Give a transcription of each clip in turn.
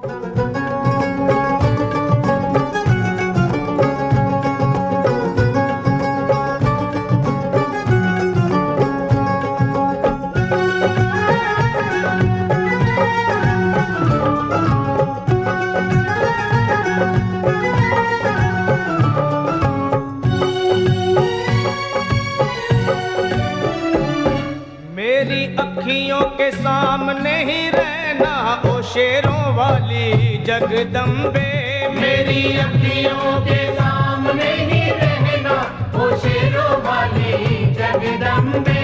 मेरी अखियों के सामने ही रहना ओ शेरों वाली जगदम्बे। मेरी अखियों के सामने ही रहना ओ शेरों वाली जगदम्बे।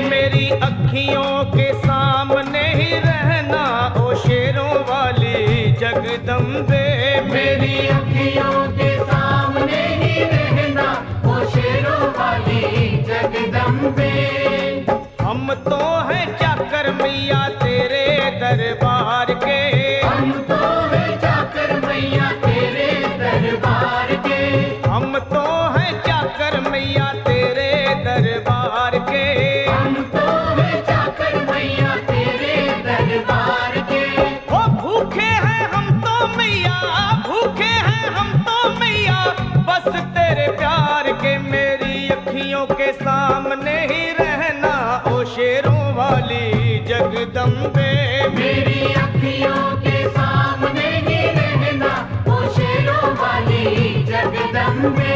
मेरी अखियों के सामने ही रहना ओ शेरों वाली जगदम्बे। मेरी अखियों के सामने ही रहना ओ शेरों वाली जगदम्बे। हम तो हैं चाकर मैया तेरे दरबार के। हम तो हैं चाकर मैया तेरे दरबार के। हम तो हैं चाकर मैया तेरे दरबार के। हम तो हैं चाकर मैया तेरे दरबार के। ओ भूखे हैं हम तो मैया, भूखे हैं हम तो मैया बस तेरे प्यार के। मेरी अखियों के सामने ही रहना ओ शेरों वाली जगदम्बे। मेरी अखियों के सामने ही रहना ओ शेरों वाली जगदम्बे।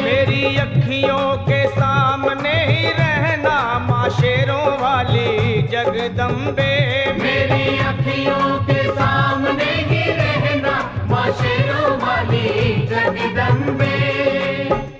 मेरी अखियों के सामने ही रहना माँ शेरों वाली जगदम्बे। मेरी अखियों के सामने ही रहना माँ शेरों वाली जगदम्बे।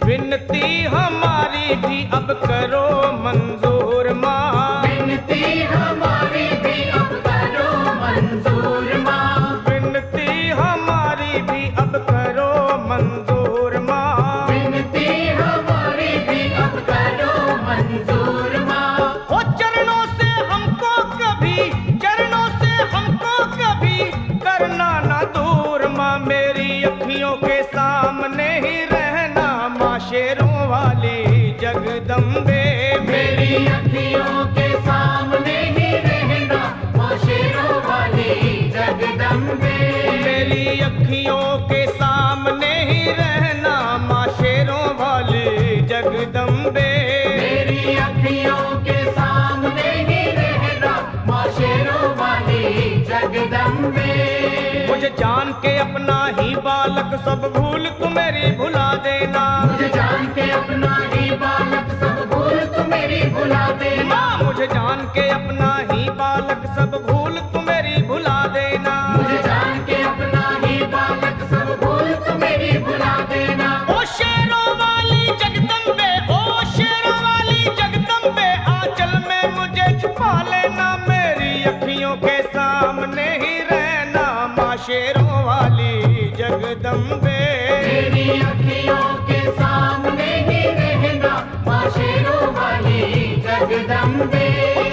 विनती हमारी भी अब करो मंजूर माँ। विनती हमारी भी अब करो मंजूर माँ। विनती हमारी भी अब करो मंजूर माँ। विनती हमारी भी अब करो मंजूर माँ। ओ चरणों से हमको कभी, चरणों से हमको कभी करना ना दूर माँ। मेरी अखियों के सामने ही रहना माँ शेरों वाली जगदम्बे। मेरी अखियों के सामने ही रहना माँ शेरों वाली जगदम्बे। मेरी अखियों के सामने ही रहना माँ शेरों वाली जगदम्बे। मेरी अखियों के सामने ही रहना माँ शेरों वाली जगदम्बे। मुझे जान के अपना ही बालक सब भूल तू मेरी भुला देना। मुझे जान के अपना ही बालक सब भूल तू मेरी भुला देना। मुझे जान के अपना ही बालक सब भूल तू मेरी भुला देना। मुझे जान के अपना ही बालक सब भूल तू मेरी भुला देना। ओ शेरों वाली जगदम्बे, ओ शेरों वाली जगदम्बे आंचल में मुझे छुपा लेना। मेरी अखियों के सामने ही रहना माँ शेरों वाली जगदम्बे। मेरी अखियों के सामने ही रहना माँ शेरों वाली जगदम्बे।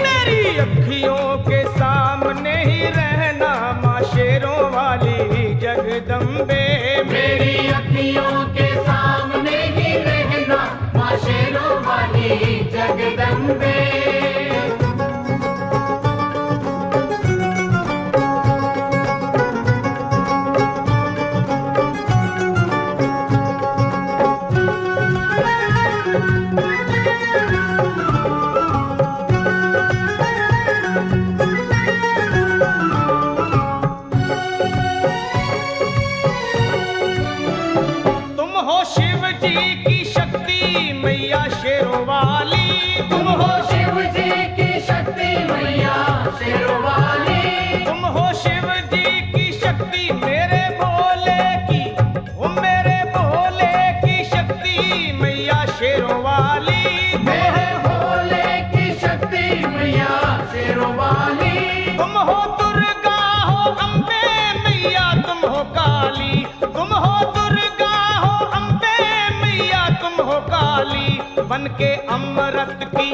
मेरी अखियों के सामने ही रहना माँ शेरों वाली जगदम्बे। मेरी अखियों के सामने ही रहना माँ शेरों वाली जगदम्बे। तुम हो शिव जी की शक्ति मैया शेरों वाली। तुम हो शिव जी की शक्ति मैया शेरों वाली। तुम हो शिव जी की शक्ति मेरे भोले की, ओ मेरे भोले की शक्ति मैया शेरों वाली। मेरे भोले की शक्ति मैया शेरों वाली। तुम हो दुर्गा हो अम्बे मैया तुम हो काली। तुम हो दुर्गा हो अम्बे मैया तुम हो काली। बन के अमृत की,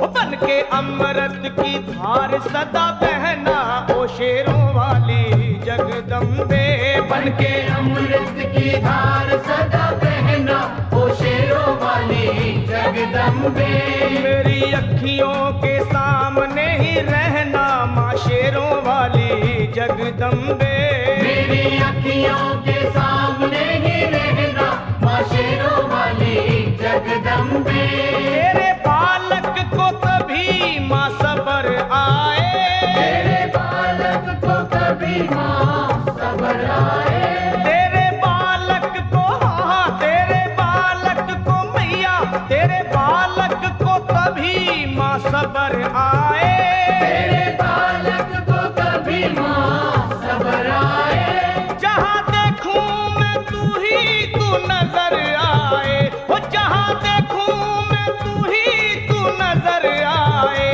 ओ बन के अमृत की धार सदा बहना ओ शेरों वाली जगदम्बे। बन के अमृत की धार सदा बहना ओ शेरों वाली जगदम्बे। मेरी अखियों के सामने ही रहना माँ शेरों वाली जगदम्बे। मेरी अखियों के सामने ही रहना माँ शेरों वाली जगदम्बे। तेरे बालक को तभी माँ सबर आए, तेरे बालक को कभी माँ सबर आए। तेरे बालक को, हाँ तेरे बालक को मैया, तेरे बालक को तभी माँ सबर आए। तेरे बालक को कभी माँ सबर आए। जहाँ देखूं मैं तू ही तू नजर आए, हो जहाँ देखूं मैं तू ही तू नजर आए।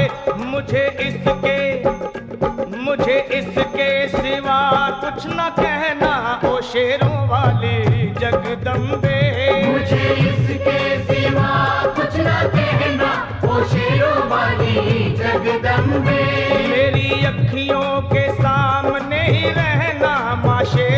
मुझे इसके सिवा कुछ न कहना ओ शेरों वाली जगदम्बे। मुझे इसके सिवा कुछ न कहना ओ शेरों वाली जगदम्बे। मेरी अखियों के सामने ही रहना माँ शेरों